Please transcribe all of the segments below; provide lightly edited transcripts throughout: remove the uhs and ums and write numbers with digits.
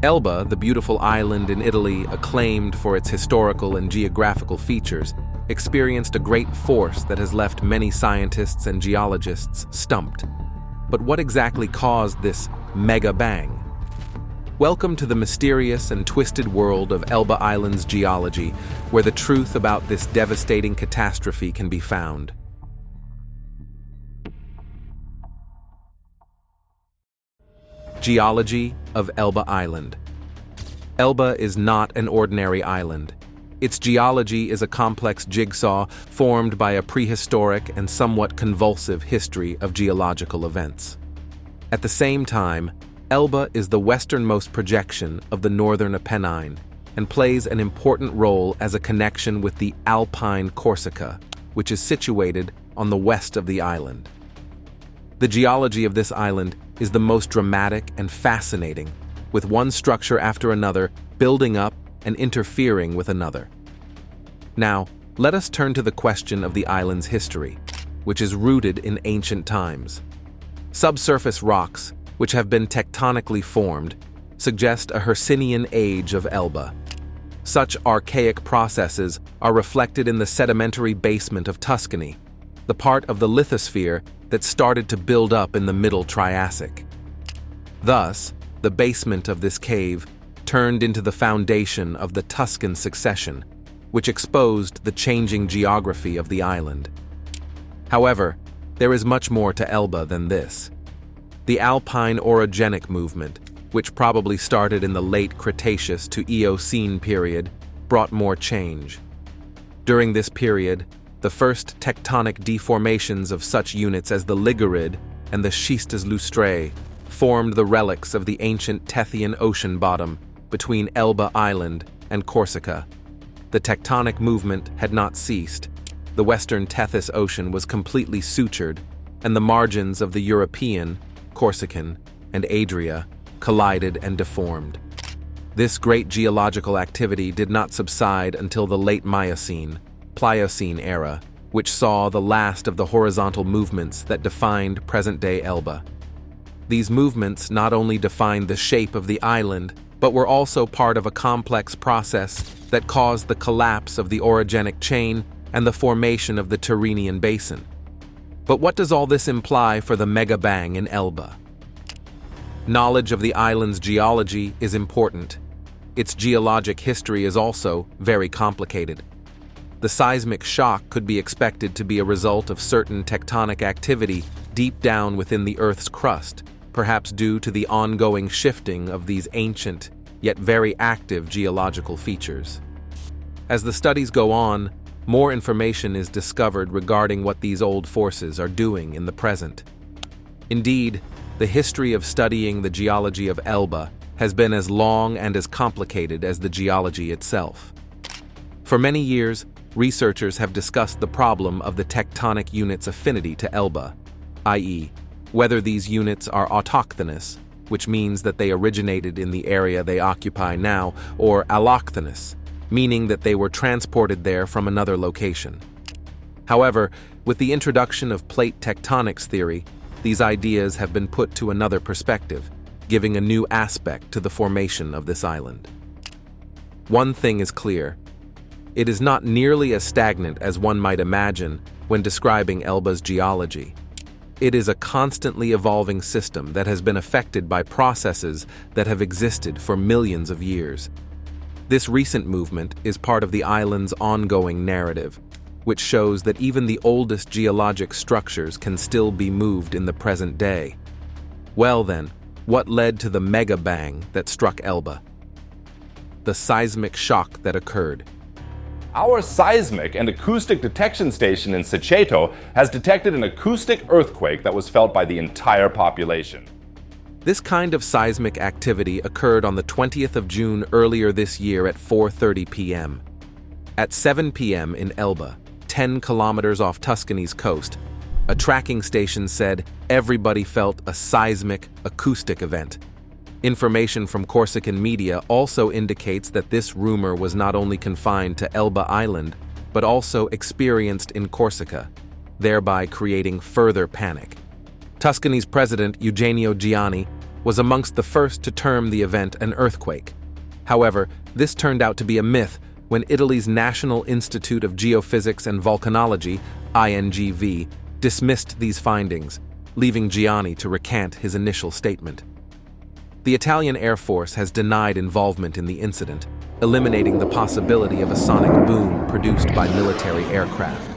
Elba, the beautiful island in Italy acclaimed for its historical and geographical features, experienced a great force that has left many scientists and geologists stumped. But what exactly caused this mega bang? Welcome to the mysterious and twisted world of Elba Island's geology, where the truth about this devastating catastrophe can be found. Geology of Elba Island. Elba is not an ordinary island. Its geology is a complex jigsaw formed by a prehistoric and somewhat convulsive history of geological events. At the same time, Elba is the westernmost projection of the northern Apennine and plays an important role as a connection with the Alpine Corsica, which is situated on the west of the island. The geology of this island is the most dramatic and fascinating, with one structure after another building up and interfering with another. Now, let us turn to the question of the island's history, which is rooted in ancient times. Subsurface rocks, which have been tectonically formed, suggest a Hercynian age of Elba. Such archaic processes are reflected in the sedimentary basement of Tuscany, the part of the lithosphere that started to build up in the Middle Triassic. Thus, the basement of this cave turned into the foundation of the Tuscan succession, which exposed the changing geography of the island. However, there is much more to Elba than this. The Alpine orogenic movement, which probably started in the late Cretaceous to Eocene period, brought more change. During this period, the first tectonic deformations of such units as the Ligorid and the Schistes lustrae formed the relics of the ancient Tethyan ocean bottom between Elba Island and Corsica. The tectonic movement had not ceased. The western Tethys Ocean was completely sutured, and the margins of the European, Corsican, and Adria collided and deformed. This great geological activity did not subside until the late Miocene, Pliocene era, which saw the last of the horizontal movements that defined present-day Elba. These movements not only defined the shape of the island, but were also part of a complex process that caused the collapse of the orogenic chain and the formation of the Tyrrhenian Basin. But what does all this imply for the mega bang in Elba? Knowledge of the island's geology is important. Its geologic history is also very complicated. The seismic shock could be expected to be a result of certain tectonic activity deep down within the Earth's crust, perhaps due to the ongoing shifting of these ancient, yet very active geological features. As the studies go on, more information is discovered regarding what these old forces are doing in the present. Indeed, the history of studying the geology of Elba has been as long and as complicated as the geology itself. For many years, researchers have discussed the problem of the tectonic units' affinity to Elba, i.e., whether these units are autochthonous, which means that they originated in the area they occupy now, or allochthonous, meaning that they were transported there from another location. However, with the introduction of plate tectonics theory, these ideas have been put to another perspective, giving a new aspect to the formation of this island. One thing is clear. It is not nearly as stagnant as one might imagine when describing Elba's geology. It is a constantly evolving system that has been affected by processes that have existed for millions of years. This recent movement is part of the island's ongoing narrative, which shows that even the oldest geologic structures can still be moved in the present day. Well then, what led to the mega bang that struck Elba? The seismic shock that occurred. Our seismic and acoustic detection station in Seicento has detected an acoustic earthquake that was felt by the entire population. This kind of seismic activity occurred on the 20th of June earlier this year at 4:30 p.m. At 7 p.m. in Elba, 10 kilometers off Tuscany's coast, a tracking station said everybody felt a seismic acoustic event. Information from Corsican media also indicates that this rumor was not only confined to Elba Island, but also experienced in Corsica, thereby creating further panic. Tuscany's president, Eugenio Gianni, was amongst the first to term the event an earthquake. However, this turned out to be a myth when Italy's National Institute of Geophysics and Volcanology, INGV, dismissed these findings, leaving Gianni to recant his initial statement. The Italian Air Force has denied involvement in the incident, eliminating the possibility of a sonic boom produced by military aircraft.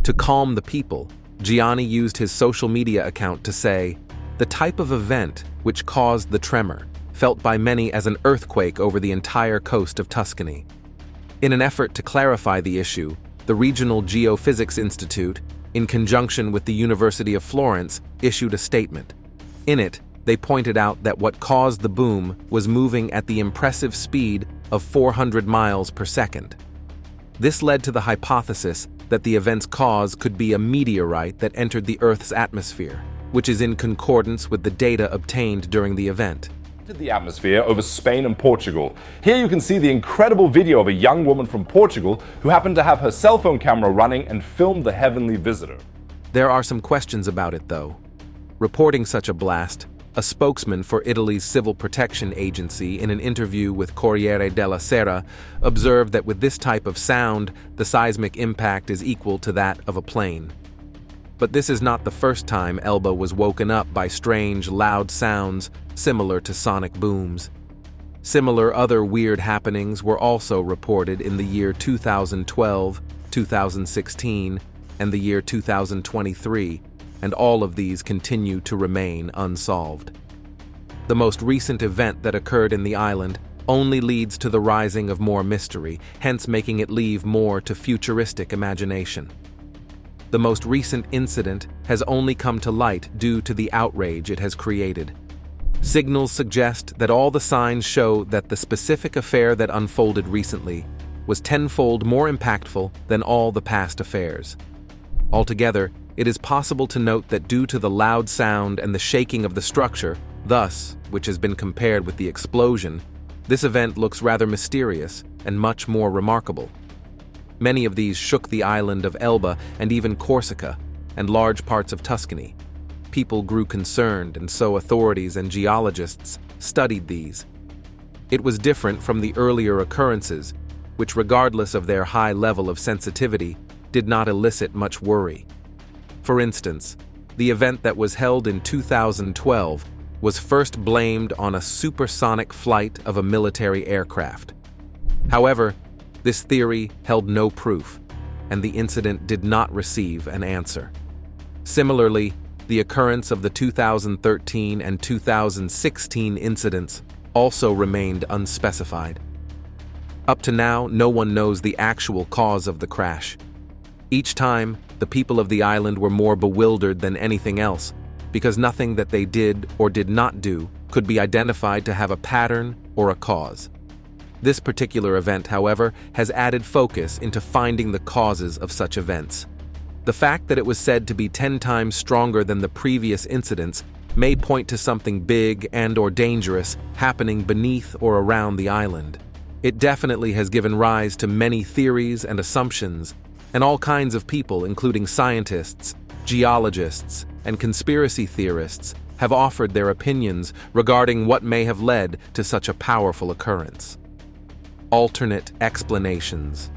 To calm the people, Gianni used his social media account to say, "The type of event which caused the tremor, felt by many as an earthquake over the entire coast of Tuscany." In an effort to clarify the issue, the Regional Geophysics Institute, in conjunction with the University of Florence, issued a statement. In it, they pointed out that what caused the boom was moving at the impressive speed of 400 miles per second. This led to the hypothesis that the event's cause could be a meteorite that entered the Earth's atmosphere, which is in concordance with the data obtained during the event. The atmosphere over Spain and Portugal. Here you can see the incredible video of a young woman from Portugal who happened to have her cell phone camera running and filmed the heavenly visitor. There are some questions about it, though. Reporting such a blast, a spokesman for Italy's Civil Protection Agency in an interview with Corriere della Sera observed that with this type of sound, the seismic impact is equal to that of a plane. But this is not the first time ELBA was woken up by strange, loud sounds similar to sonic booms. Similar other weird happenings were also reported in the year 2012, 2016, and the year 2023, and all of these continue to remain unsolved. The most recent event that occurred in the island only leads to the rising of more mystery, hence making it leave more to futuristic imagination. The most recent incident has only come to light due to the outrage it has created. Signals suggest that all the signs show that the specific affair that unfolded recently was tenfold more impactful than all the past affairs. Altogether, it is possible to note that due to the loud sound and the shaking of the structure, thus, which has been compared with the explosion, this event looks rather mysterious and much more remarkable. Many of these shook the island of Elba and even Corsica, and large parts of Tuscany. People grew concerned, and so authorities and geologists studied these. It was different from the earlier occurrences, which, regardless of their high level of sensitivity, did not elicit much worry. For instance, the event that was held in 2012 was first blamed on a supersonic flight of a military aircraft. However, this theory held no proof, and the incident did not receive an answer. Similarly, the occurrence of the 2013 and 2016 incidents also remained unspecified. Up to now, no one knows the actual cause of the crash. Each time, the people of the island were more bewildered than anything else, because nothing that they did or did not do could be identified to have a pattern or a cause. This particular event, however, has added focus into finding the causes of such events. The fact that it was said to be 10 times stronger than the previous incidents may point to something big and/or dangerous happening beneath or around the island. It definitely has given rise to many theories and assumptions, and all kinds of people, including scientists, geologists, and conspiracy theorists, have offered their opinions regarding what may have led to such a powerful occurrence. Alternate explanations.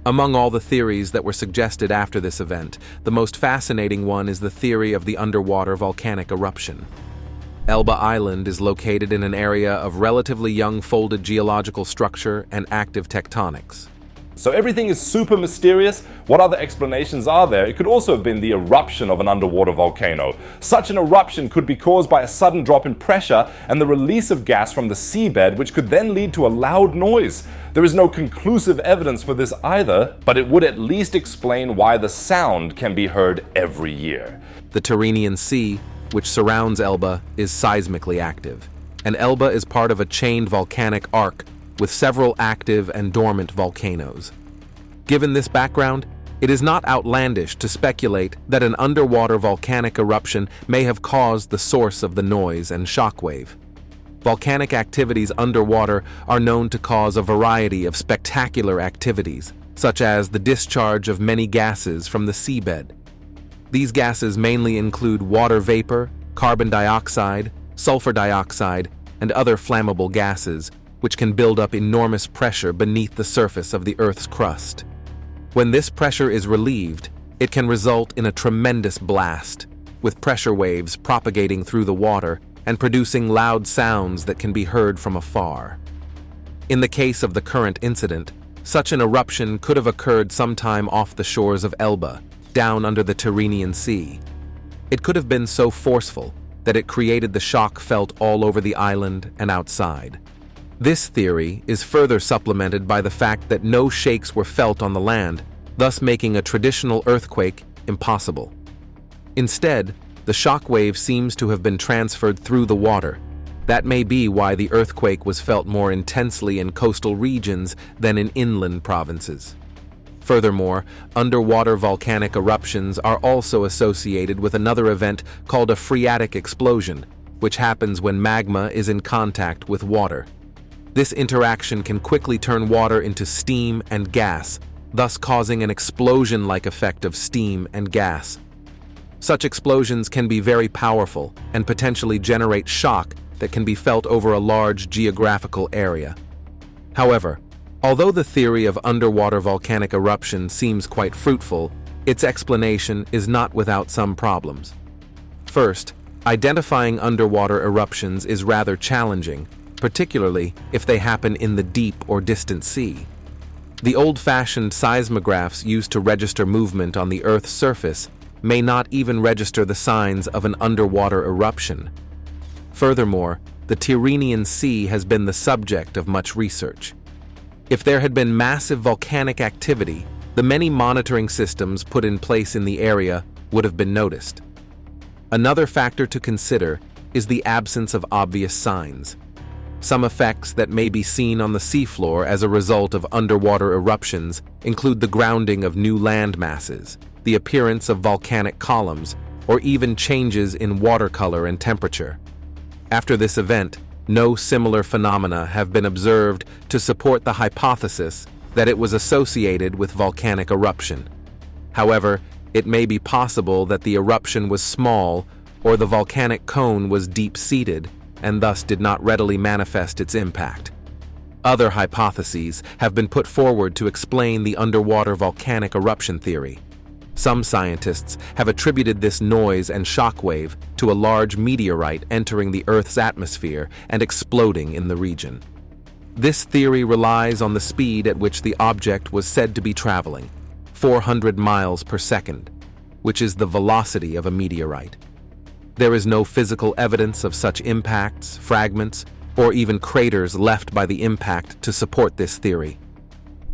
Among all the theories that were suggested after this event, the most fascinating one is the theory of the underwater volcanic eruption. Elba Island is located in an area of relatively young folded geological structure and active tectonics. So everything is super mysterious. What other explanations are there? It could also have been the eruption of an underwater volcano. Such an eruption could be caused by a sudden drop in pressure and the release of gas from the seabed, which could then lead to a loud noise. There is no conclusive evidence for this either, but it would at least explain why the sound can be heard every year. The Tyrrhenian Sea, which surrounds Elba, is seismically active, and Elba is part of a chained volcanic arc with several active and dormant volcanoes. Given this background, it is not outlandish to speculate that an underwater volcanic eruption may have caused the source of the noise and shockwave. Volcanic activities underwater are known to cause a variety of spectacular activities, such as the discharge of many gases from the seabed. These gases mainly include water vapor, carbon dioxide, sulfur dioxide, and other flammable gases, which can build up enormous pressure beneath the surface of the Earth's crust. When this pressure is relieved, it can result in a tremendous blast, with pressure waves propagating through the water and producing loud sounds that can be heard from afar. In the case of the current incident, such an eruption could have occurred sometime off the shores of ELBA, down under the Tyrrhenian Sea. It could have been so forceful that it created the shock felt all over the island and outside. This theory is further supplemented by the fact that no shakes were felt on the land, thus making a traditional earthquake impossible. Instead, the shock wave seems to have been transferred through the water. That may be why the earthquake was felt more intensely in coastal regions than in inland provinces. Furthermore, underwater volcanic eruptions are also associated with another event called a phreatic explosion, which happens when magma is in contact with water. This interaction can quickly turn water into steam and gas, thus causing an explosion-like effect of steam and gas. Such explosions can be very powerful and potentially generate shock that can be felt over a large geographical area. However, although the theory of underwater volcanic eruption seems quite fruitful, its explanation is not without some problems. First, identifying underwater eruptions is rather challenging, particularly if they happen in the deep or distant sea. The old-fashioned seismographs used to register movement on the Earth's surface may not even register the signs of an underwater eruption. Furthermore, the Tyrrhenian Sea has been the subject of much research. If there had been massive volcanic activity, the many monitoring systems put in place in the area would have been noticed. Another factor to consider is the absence of obvious signs. Some effects that may be seen on the seafloor as a result of underwater eruptions include the grounding of new land masses, the appearance of volcanic columns, or even changes in water color and temperature. After this event, no similar phenomena have been observed to support the hypothesis that it was associated with volcanic eruption. However, it may be possible that the eruption was small or the volcanic cone was deep-seated and thus did not readily manifest its impact. Other hypotheses have been put forward to explain the underwater volcanic eruption theory. Some scientists have attributed this noise and shock wave to a large meteorite entering the Earth's atmosphere and exploding in the region. This theory relies on the speed at which the object was said to be traveling, 400 miles per second, which is the velocity of a meteorite. There is no physical evidence of such impacts, fragments, or even craters left by the impact to support this theory.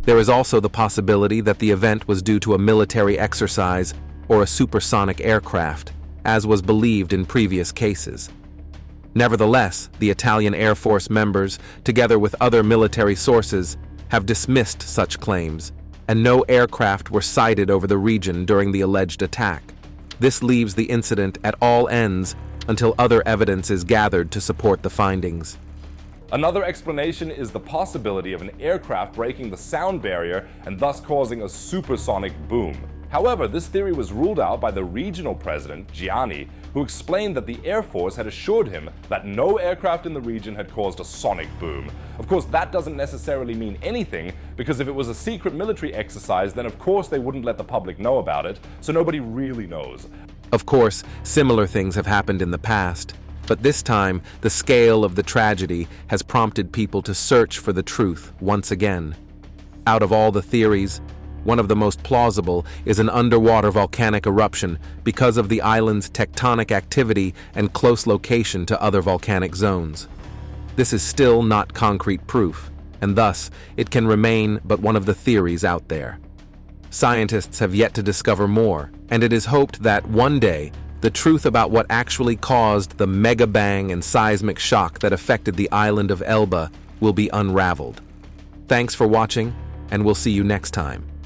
There is also the possibility that the event was due to a military exercise or a supersonic aircraft, as was believed in previous cases. Nevertheless, the Italian Air Force members, together with other military sources, have dismissed such claims, and no aircraft were sighted over the region during the alleged attack. This leaves the incident at all ends until other evidence is gathered to support the findings. Another explanation is the possibility of an aircraft breaking the sound barrier and thus causing a supersonic boom. However, this theory was ruled out by the regional president, Gianni, who explained that the Air Force had assured him that no aircraft in the region had caused a sonic boom. Of course, that doesn't necessarily mean anything, because if it was a secret military exercise, then of course they wouldn't let the public know about it, so nobody really knows. Of course, similar things have happened in the past, but this time the scale of the tragedy has prompted people to search for the truth once again. Out of all the theories, one of the most plausible is an underwater volcanic eruption because of the island's tectonic activity and close location to other volcanic zones. This is still not concrete proof, and thus it can remain but one of the theories out there. Scientists have yet to discover more, and it is hoped that one day the truth about what actually caused the mega bang and seismic shock that affected the island of ELBA will be unraveled. Thanks for watching, and we'll see you next time.